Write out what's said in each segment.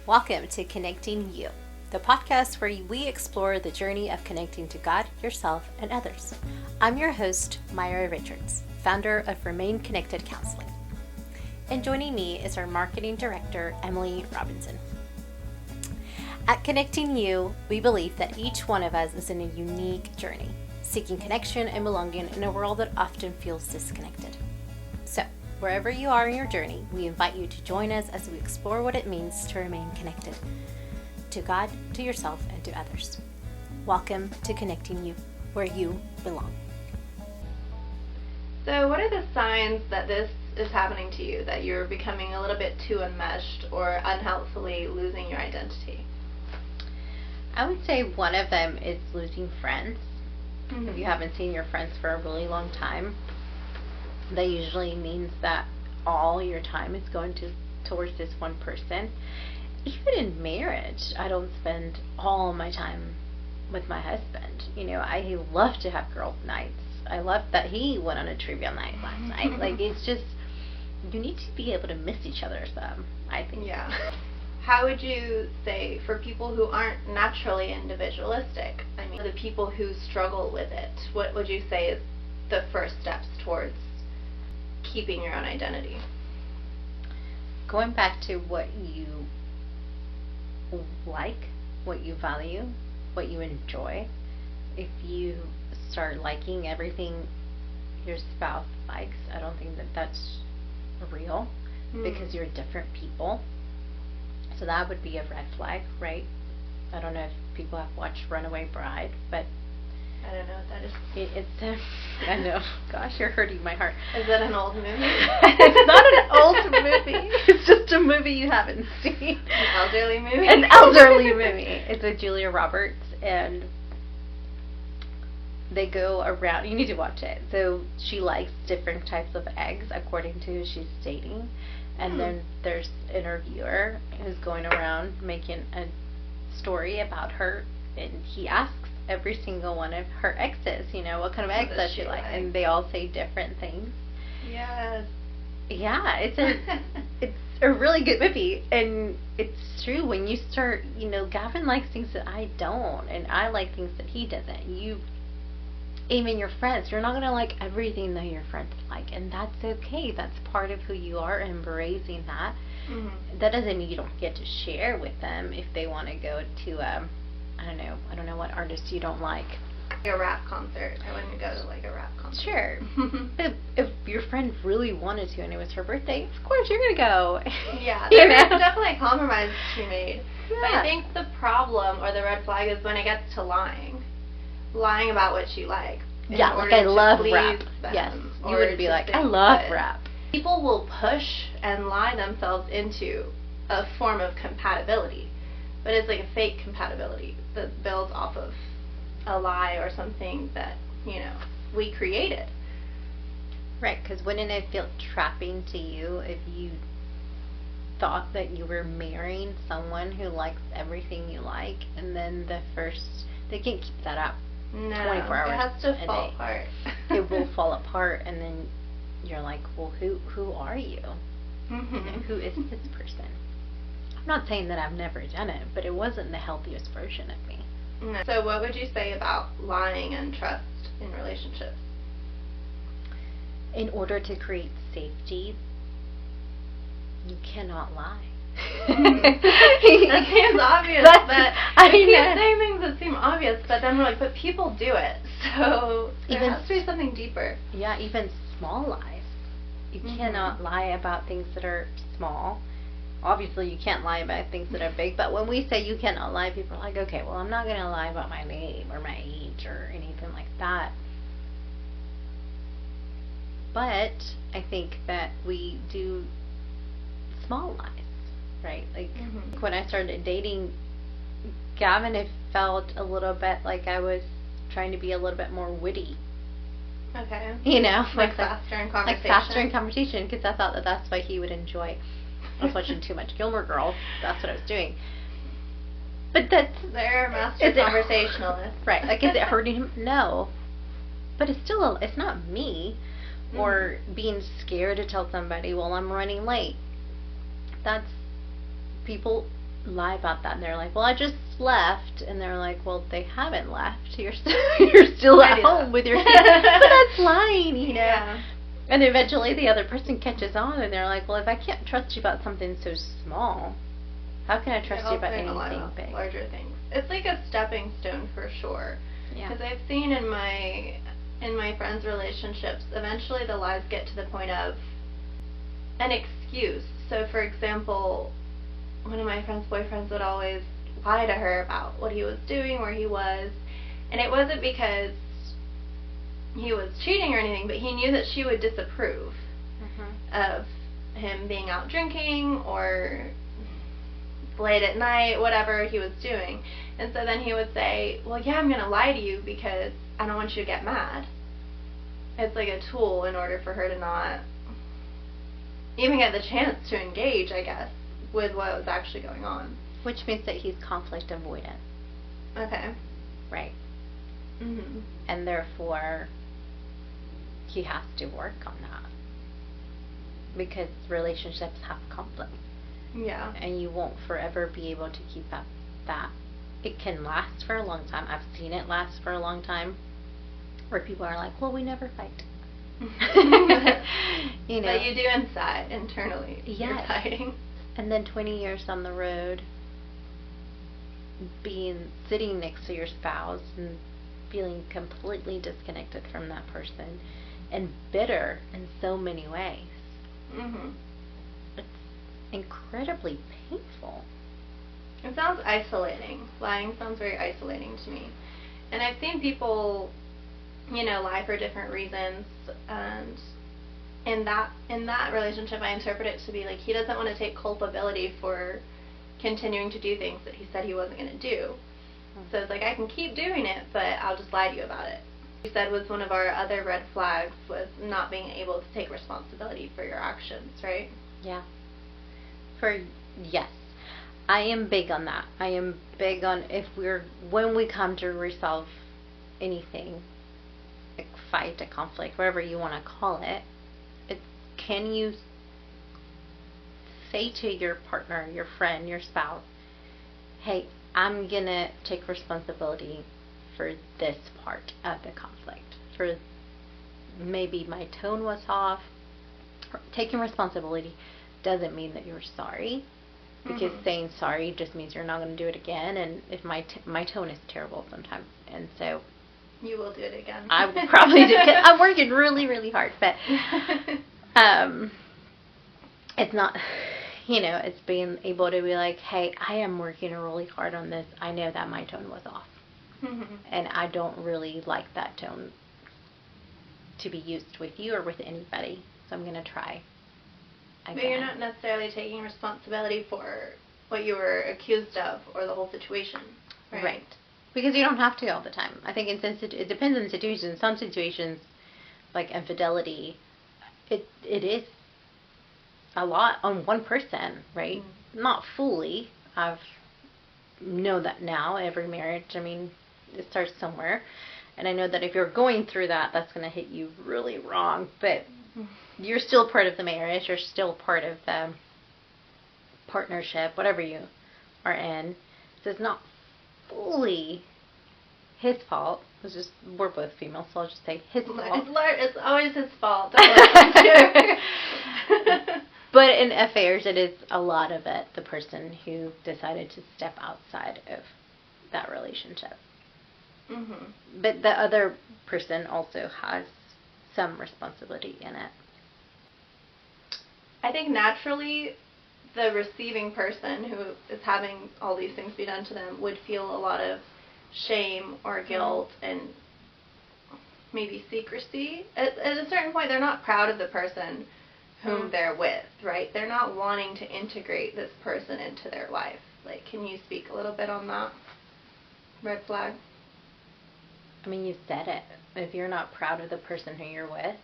Welcome to Connecting You, the podcast where we explore the journey of connecting to God, yourself, and others. I'm your host, Mayra Richards, founder of Remain Connected Counseling. And joining me is our marketing director, Emily Robinson. At Connecting You, we believe that each one of us is in a unique journey, seeking connection and belonging in a world that often feels disconnected. So, wherever you are in your journey, we invite you to join us as we explore what it means to remain connected to God, to yourself, and to others. Welcome to Connecting You, where you belong. So what are the signs that this is happening to you, that you're becoming a little bit too enmeshed or unhealthfully losing your identity? I would say one of them is losing friends. Mm-hmm. If you haven't seen your friends for a really long time, that usually means that all your time is going towards this one person. Even in marriage, I don't spend all my time with my husband. You know, I love to have girls' nights. I love that he went on a trivia night last night. Like, it's just, you need to be able to miss each other some, I think. Yeah. How would you say, for people who aren't naturally individualistic, I mean, the people who struggle with it, what would you say is the first steps towards keeping your own identity? Going back to what you like, what you value, what you enjoy. If you start liking everything your spouse likes, I don't think that that's real, because you're different people. So that would be a red flag, right? I don't know if people have watched Runaway Bride, but I don't know what that is. It's I know. Gosh, you're hurting my heart. Is that an old movie? It's not an old movie. It's just a movie you haven't seen. An elderly movie? An elderly movie. It's with Julia Roberts, and they go around. You need to watch it. So she likes different types of eggs according to who she's dating. And then there's an interviewer who's going around making a story about her, and he asks every single one of her exes, you know, what kind of eggs does she like? And they all say different things. Yes. Yeah, it's a really good movie, and it's true when you start, you know, Gavin likes things that I don't, and I like things that he doesn't. Even your friends, you're not going to like everything that your friends like, and that's okay. That's part of who you are, embracing that. Mm-hmm. That doesn't mean you don't get to share with them if they want to go to I don't know what artists you don't like. A rap concert. I wouldn't go to like a rap concert. Sure. if your friend really wanted to and it was her birthday, of course you're going to go. Yeah, there's definitely a compromise to be made. Yeah. But I think the problem or the red flag is when it gets to lying about what you like. Yeah, like I love rap. Them, yes, you would be like, I love rap. People will push and lie themselves into a form of compatibility, but it's like a fake compatibility that builds off of a lie or something that, you know, we created. Right, because wouldn't it feel trapping to you if you thought that you were marrying someone who likes everything you like, and then they can't keep that up 24 hours it has to a fall day. apart. It will fall apart, and then you're like, well, who are you? Mm-hmm. You know, who is this person? I'm not saying that I've never done it, but it wasn't the healthiest version of me. No. So what would you say about lying and trust in relationships? In order to create safety, you cannot lie. That seems obvious, but I keep saying things that seem obvious, but then we're like, but people do it, so there has to be something deeper. Yeah, even small lies. You cannot lie about things that are small. Obviously, you can't lie about things that are big, but when we say you cannot lie, people are like, okay, well, I'm not going to lie about my name or my age or anything like that. But I think that we do small lies, right? Like, when I started dating Gavin, it felt a little bit like I was trying to be a little bit more witty. Okay. You know? Like faster in conversation? Like faster in conversation, because I thought that that's what he would enjoy. I was watching too much Gilmore Girls. That's what I was doing. But they're master conversationalists. Right. Like, is it hurting him? No. But it's still, it's not me. Or being scared to tell somebody, well, I'm running late. That's, people lie about that, and they're like, well, I just left, and they're like, well, they haven't left. You're still at home with your kids. But that's lying, you know. Yeah. And eventually the other person catches on, and they're like, well, if I can't trust you about something so small, how can I trust you about anything big? Larger things. It's like a stepping stone for sure. Yeah. Because I've seen in my friends' relationships, eventually the lies get to the point of an excuse. So, for example, one of my friend's boyfriends would always lie to her about what he was doing, where he was, and it wasn't because he was cheating or anything, but he knew that she would disapprove of him being out drinking or late at night, whatever he was doing. And so then he would say, well, yeah, I'm going to lie to you because I don't want you to get mad. It's like a tool in order for her to not even get the chance to engage, I guess, with what was actually going on. Which means that he's conflict avoidant. Okay. Right. Mm-hmm. And therefore, he has to work on that. Because relationships have conflict. Yeah. And you won't forever be able to keep up that. It can last for a long time. I've seen it last for a long time. Where people are like, well, we never fight. You know. But you do inside, internally. Yes. You're fighting. And then 20 years down the road, sitting next to your spouse and feeling completely disconnected from that person and bitter in so many ways. Mm-hmm. It's incredibly painful. It sounds isolating. Lying sounds very isolating to me. And I've seen people, lie for different reasons, and in that relationship I interpret it to be like he doesn't want to take culpability for continuing to do things that he said he wasn't going to do. So it's like, I can keep doing it, but I'll just lie to you about it. You said was one of our other red flags was not being able to take responsibility for your actions, right? Yeah. Yes. I am big on that. I am big on when we come to resolve anything, a fight, a conflict, whatever you want to call it, can you say to your partner, your friend, your spouse, hey, I'm going to take responsibility for this part of the conflict. For maybe my tone was off. Taking responsibility doesn't mean that you're sorry. Because saying sorry just means you're not going to do it again. And if my tone is terrible sometimes. And so you will do it again. I will probably do it. I'm working really, really hard. But it's not... it's being able to be like, hey, I am working really hard on this. I know that my tone was off. And I don't really like that tone to be used with you or with anybody. So I'm going to try again. But you're not necessarily taking responsibility for what you were accused of or the whole situation, right? Right. Because you don't have to all the time. I think it depends on the situation. Some situations, like infidelity, it is a lot on one person, right? Not fully. I've know that now. Every marriage, it starts somewhere, and I know that if you're going through that, that's going to hit you really wrong. But you're still part of the marriage. You're still part of the partnership, whatever you are in. So it's not fully his fault. We're both female, so I'll just say his fault. It's always his fault. But in affairs, it is a lot of it the person who decided to step outside of that relationship. But the other person also has some responsibility in it. I think naturally the receiving person who is having all these things be done to them would feel a lot of shame or guilt and maybe secrecy. At a certain point, they're not proud of the person whom they're with, right? They're not wanting to integrate this person into their life. Like, can you speak a little bit on that? Red flag? You said it. If you're not proud of the person who you're with,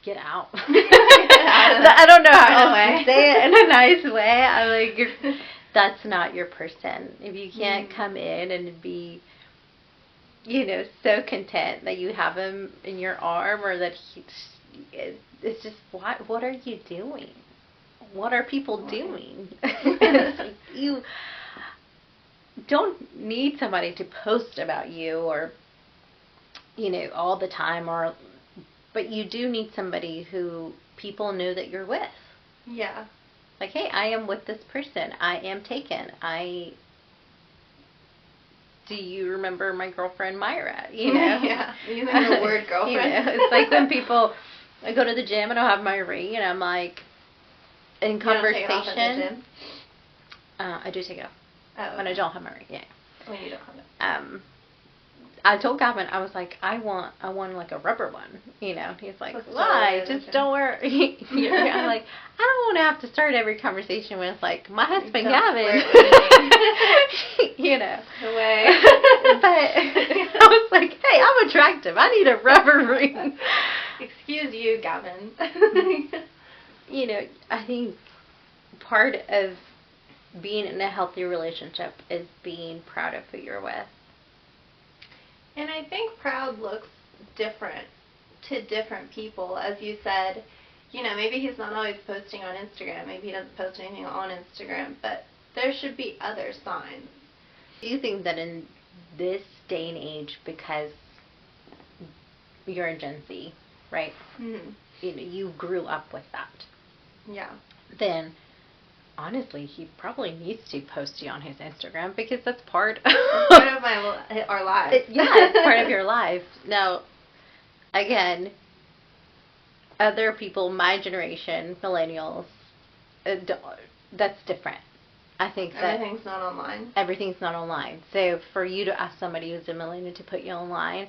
get out. I don't know how else to say it in a nice way. That's not your person. If you can't come in and be, so content that you have him in your arm, or that it's just, what are you doing? what are people doing? It's like, you don't need somebody to post about you or, all the time, but you do need somebody who people know that you're with. Yeah. Like, hey, I am with this person. I am taken. Do you remember my girlfriend Mayra? Yeah. Using the word girlfriend. It's like when I go to the gym and I'll have my ring and I'm like, in conversation. You don't take it off at the gym? I do take it off. Oh. When I don't have my ring, yeah. When you don't have it. I told Gavin, I was like, I want like a rubber one, He's like, Let's why? Just don't wear. I'm like, I don't want to have to start every conversation with like my husband Gavin. No way. But I was like, hey, I'm attractive. I need a rubber ring. Excuse you, Gavin. I think part of being in a healthy relationship is being proud of who you're with. And I think proud looks different to different people. As you said, maybe he's not always posting on Instagram. Maybe he doesn't post anything on Instagram. But there should be other signs. Do you think that in this day and age, because you're a Gen Z, right? Mm-hmm. You grew up with that. Yeah. Then, honestly, he probably needs to post you on his Instagram because that's part of our lives. It's part of your life. Now, again, other people, my generation, millennials, that's different. I think that everything's not online. Everything's not online. So for you to ask somebody who's a millennial to put you online,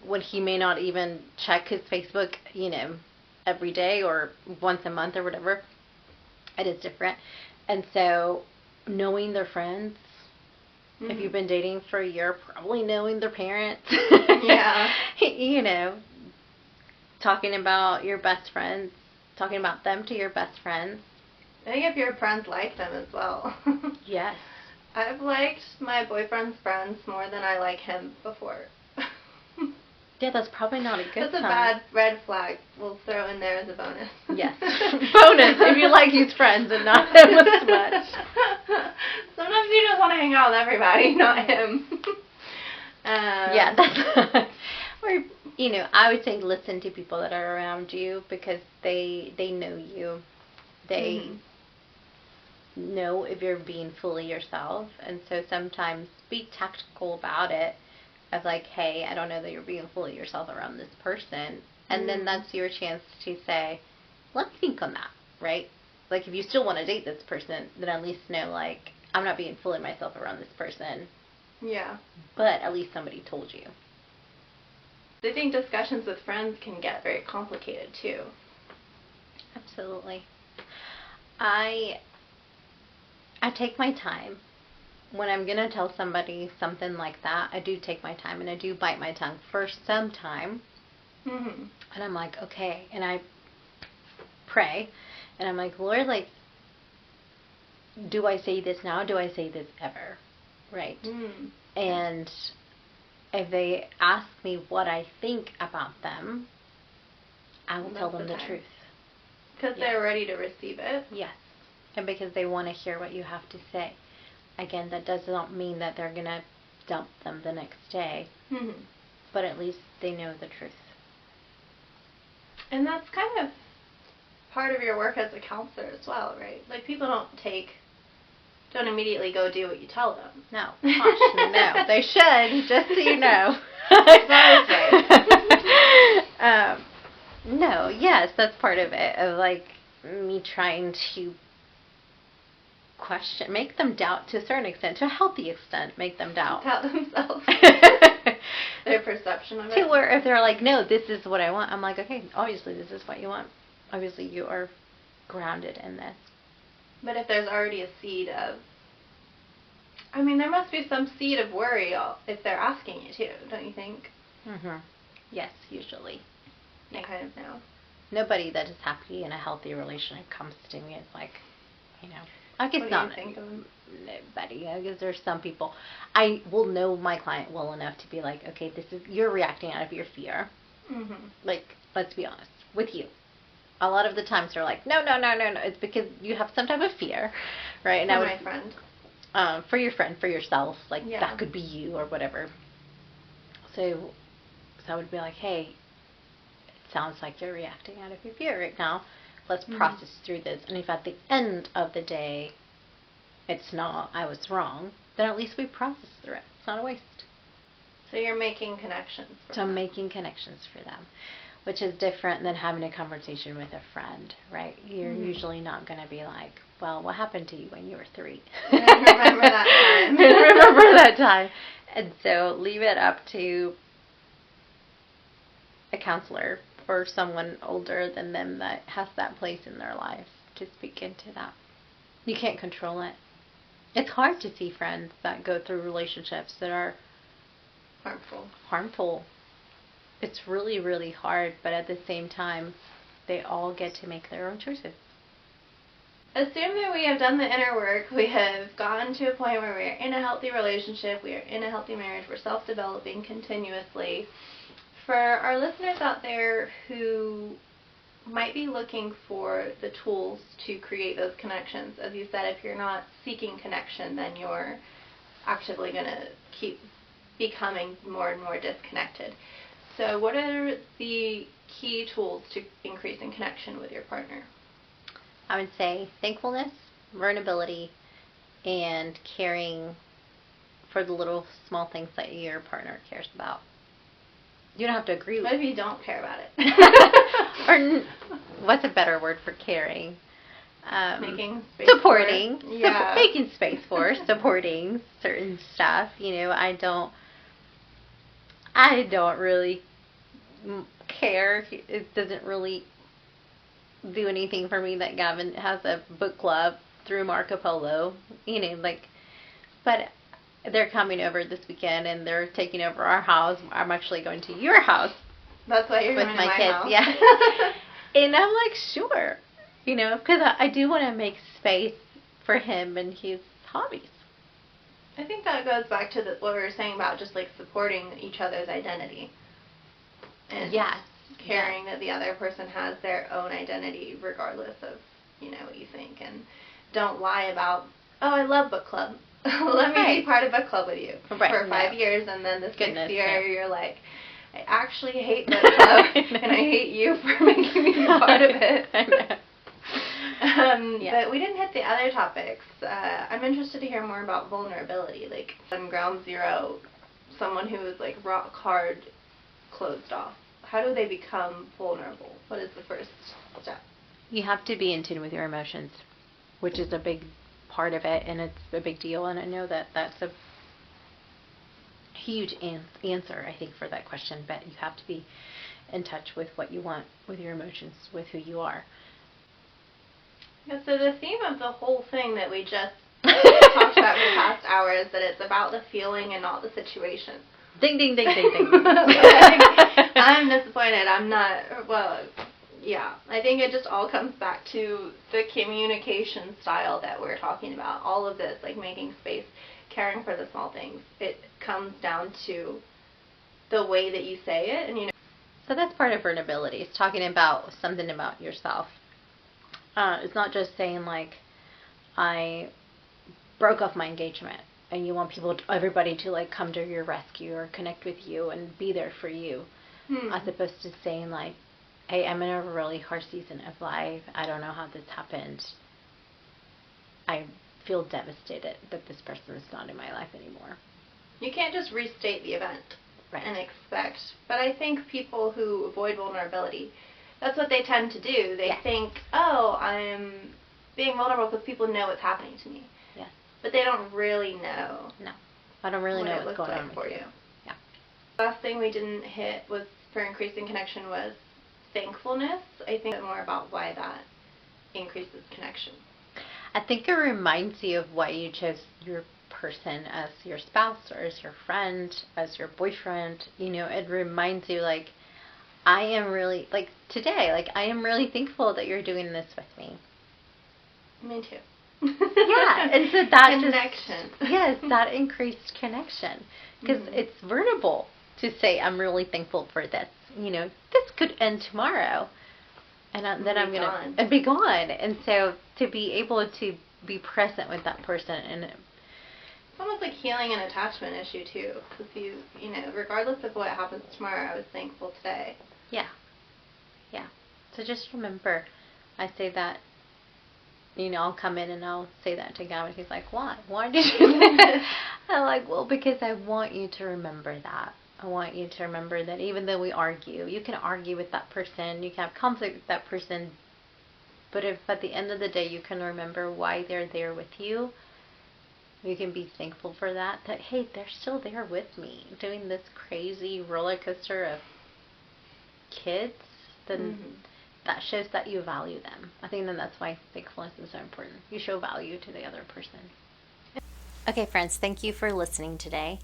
when he may not even check his Facebook, every day or once a month or whatever, it is different. And so knowing their friends, if you've been dating for a year, probably knowing their parents. Yeah. Talking about your best friends, talking about them to your best friends. I think if your friends like them as well. Yes. I've liked my boyfriend's friends more than I like him before. Yeah, that's probably not a good sign. That's a bad red flag. We'll throw in there as a bonus. Yes. Bonus if you like his friends and not him as much. Sometimes you just want to hang out with everybody, not him. Yeah, that's or I would say listen to people that are around you because they know you. They know if you're being fully yourself, and so sometimes be tactical about it. Of like, hey, I don't know that you're being fully yourself around this person. And then that's your chance to say, let's think on that, right? Like, if you still want to date this person, then at least know, like, I'm not being fully myself around this person. Yeah. But at least somebody told you. I think discussions with friends can get very complicated, too. Absolutely. I take my time. When I'm going to tell somebody something like that, I do take my time and I do bite my tongue for some time. Mm-hmm. And I'm like, okay. And I pray. And I'm like, Lord, like, do I say this now? Do I say this ever? Right? Mm. And if they ask me what I think about them, I will tell them the truth. Because they're ready to receive it? Yes. And because they want to hear what you have to say. Again, that does not mean that they're going to dump them the next day. Mm-hmm. But at least they know the truth. And that's kind of part of your work as a counselor as well, right? Like, people don't immediately go do what you tell them. No. Gosh, no. They should, just so you know. No, yes, that's part of it. Of like me trying to make them doubt to a certain extent, to a healthy extent, make them doubt themselves. Their perception of it. To where if they're like, no, this is what I want, I'm like, okay, obviously this is what you want. Obviously you are grounded in this. But if there's already a seed of, there must be some seed of worry if they're asking you too, don't you think? Mm-hmm. Yes, usually. You kind of know. Nobody that is happy in a healthy relationship comes to me. It's like, I guess not nobody. I guess there's some people. I will know my client well enough to be like, okay, you're reacting out of your fear. Mm-hmm. Like, let's be honest with you. a lot of the times they're like, no. It's because you have some type of fear, right? And for my friend. For your friend, for yourself, like Yeah. that could be you or whatever. So I would be like, hey, it sounds like you're reacting out of your fear right now. Let's process through this. And if at the end of the day it's not, I was wrong, then at least we process through it. It's not a waste. So you're making connections for So them. I'm making connections for them, which is different than having a conversation with a friend, right? You're usually not going to be like, well, what happened to you when you were 3? Remember that time. Remember that time. And so leave it up to a counselor or someone older than them that has that place in their lives to speak into that. You can't control it. It's hard to see friends that go through relationships that are harmful. It's really, really hard, but at the same time, they all get to make their own choices. Assume that we have done the inner work. We have gotten to a point where we are in a healthy relationship. We are in a healthy marriage. We're self-developing continuously. For our listeners out there who might be looking for the tools to create those connections, as you said, if you're not seeking connection, then you're actively going to keep becoming more and more disconnected. So what are the key tools to increasing connection with your partner? I would say thankfulness, vulnerability, and caring for the little small things that your partner cares about. You don't have to agree with What if you don't care about it? Or what's a better word for caring? Making space supporting. For. Yeah. Making space for, supporting certain stuff. I don't really care. It doesn't really do anything for me that Gavin has a book club through Marco Polo. But they're coming over this weekend and they're taking over our house. I'm actually going to your house. That's why you're with going my to my kids. house. Yeah. And I'm like, sure. Because I do want to make space for him and his hobbies. I think that goes back to what we were saying about just like supporting each other's identity. And caring that the other person has their own identity regardless of, what you think. And don't lie about, oh, I love book club. Let me be part of book club with you for 5 years, and then the sixth year you're like, I actually hate book club, and I hate you for making me part of it. But we didn't hit the other topics. I'm interested to hear more about vulnerability. Like, on ground zero, someone who is like rock hard, closed off. How do they become vulnerable? What is the first step? You have to be in tune with your emotions, which is a big part of it, and it's a big deal. And I know that that's a huge answer, I think, for that question. But you have to be in touch with what you want, with your emotions, with who you are. Yeah, so the theme of the whole thing that we just talked about for the past hour is that it's about the feeling and not the situation. Ding, ding, ding, ding, ding. I'm disappointed. I'm not, I think it just all comes back to the communication style that we're talking about. All of this, like making space, caring for the small things, it comes down to the way that you say it. And So that's part of vulnerability. It's talking about something about yourself. It's not just saying like, I broke off my engagement and you want everybody to like come to your rescue or connect with you and be there for you, as opposed to saying like, hey, I'm in a really hard season of life. I don't know how this happened. I feel devastated that this person is not in my life anymore. You can't just restate the event right. and expect. But I think people who avoid vulnerability, that's what they tend to do. They think, oh, I'm being vulnerable because people know what's happening to me. Yes. But they don't really know. No. I don't really know what's going on for you. Yeah. Last thing we didn't hit was for increasing connection was thankfulness. I think more about why that increases connection. I think it reminds you of why you chose your person as your spouse or as your friend, as your boyfriend. It reminds you like, I am really, like today, like I am really thankful that you're doing this with me. Me too. Yeah, and so that connection. Yes, that increased connection. Because it's vulnerable to say, I'm really thankful for this. This could end tomorrow. and then I'm going to be gone. And so to be able to be present with that person, and it's almost like healing an attachment issue too, because you know, regardless of what happens tomorrow, I was thankful today. Yeah. So just remember, I say that, you know, I'll come in and I'll say that to God, and he's like, why did you do that? I'm like, well, because I want you to remember that. I want you to remember that even though we argue, you can argue with that person, you can have conflict with that person, but if at the end of the day you can remember why they're there with you, you can be thankful for that, hey, they're still there with me doing this crazy roller coaster of kids, then that shows that you value them. I think that's why thankfulness is so important. You show value to the other person. Okay, friends, thank you for listening today.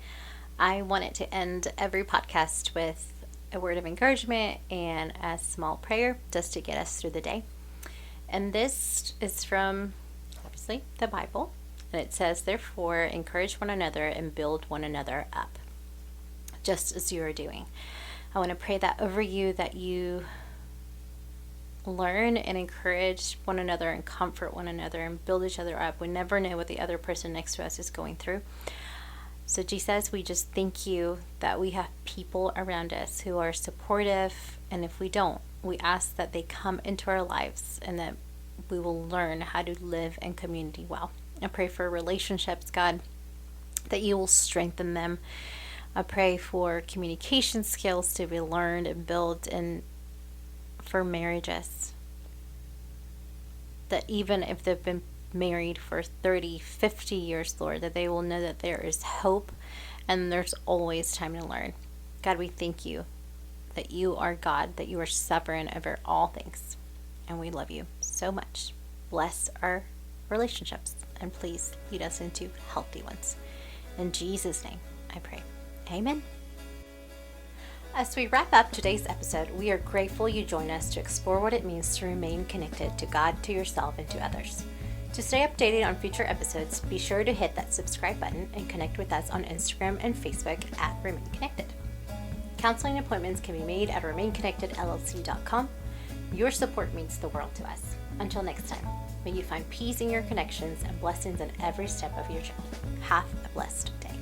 I wanted to end every podcast with a word of encouragement and a small prayer just to get us through the day. And this is from, obviously, the Bible. And it says, therefore, encourage one another and build one another up, just as you are doing. I want to pray that over you, that you learn and encourage one another and comfort one another and build each other up. We never know what the other person next to us is going through. So Jesus, we just thank you that we have people around us who are supportive, and if we don't, we ask that they come into our lives and that we will learn how to live in community well. I pray for relationships, God, that you will strengthen them. I pray for communication skills to be learned and built, and for marriages, that even if they've been married for 30, 50 years, Lord, that they will know that there is hope and there's always time to learn. God, we thank you that you are God, that you are sovereign over all things, and we love you so much. Bless our relationships, and please lead us into healthy ones. In Jesus' name, I pray. Amen. As we wrap up today's episode, we are grateful you join us to explore what it means to remain connected to God, to yourself, and to others. To stay updated on future episodes, be sure to hit that subscribe button and connect with us on Instagram and Facebook at Remain Connected. Counseling appointments can be made at RemainConnectedLLC.com. Your support means the world to us. Until next time, may you find peace in your connections and blessings in every step of your journey. Have a blessed day.